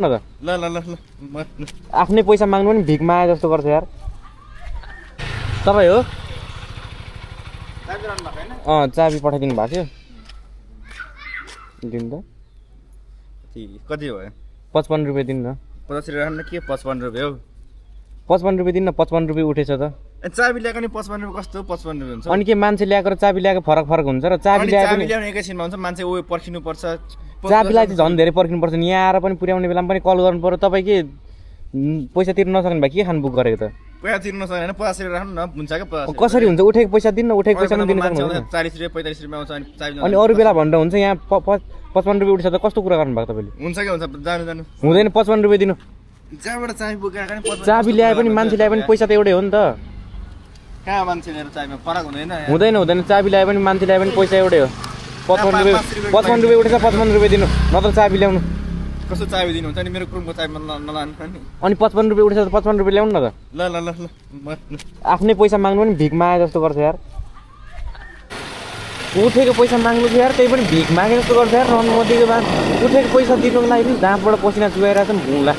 न त ल ल ल ल आफ्नै पैसा माग्नु पनि भिख मागे जस्तो गर्छ यार तपाईँ हो चाबी पठाइदिनु भएको थियो दिनु त कति भयो 55 रुपियाँ दिनु न 50 रुपियाँ के 55 रुपियाँ हौ 55 रुपियाँ दिनु न 55 रुपियाँ उठेछ त चाबी ल्याएको नि 55 रुपियाँ कस्तो 55 रुपियाँ हुन्छ अनि के मान्छे ल्याएको र चाबी ल्याएको फरक फरक हुन्छ र चाबी ल्याएको ल्याउने एकैछिनमा हुन्छ मान्छे ऊ पर्खिनु पर्छ चाबीलाई चाहिँ झन् धेरै पर्खिनु पर्छ नि यहाँ आएर पनि पुर्याउने बेलामा पनि कल गर्नु पर्यो तपाईँ के पैसा तिर्न नसक्ने भए के खानु बुक गरेको त पैसा तिर्न सक्दैन 50 रुपियाँ राख्नु न हुन्छ क्या 50 कसरी हुन्छ उठेको पैसा दिनु न उठेको पैसा पनि दिनु सक्नु 40 रुपियाँ 45 रुपियाँ आउँछ अनि चाबी अनि अरू बेला भन्दा हुन्छ यहाँ 55 रुपियाँ उठ्छ त कस्तो कुरा गर्नु भएको तपाईँले हुन्छ क्या हुन्छ जानु जानु हुँदैन 55 रुपियाँ दिनु जहाँबाट चाबी बोकेर नि चाबी ल्याए पनि मान्छे ल्याए पनि पैसा त एउटै हो नि त कहाँ मान्छे लिएर चाबीमा फरक हुँदैन हुँदैन चाबी ल्याए पनि मान्छे ल्याए पनि पैसा एउटै हो 55 रुपियाँ उठेछ 55 रुपियाँ दिनु नत्र चाबी ल्याउनु कस्तो चाबी दिनुहुन्छ नि मेरो कुरुमको चाबी नलानु नि अनि 55 रुपियाँ उठेछ 55 रुपियाँ ल्याउनु न त ल ल ल ल आफ्नै पैसा माग्नु पनि भिख मागे जस्तो गर्छ यार उठेको पैसा माग्नु थियो यार त्यही पनि भिख मागे जस्तो गर्छ यार रनमतीको बाद उठेको पैसा दिनुको लागि पनि दाँतबाट पसिना चुहाइरहेको छ नि भुला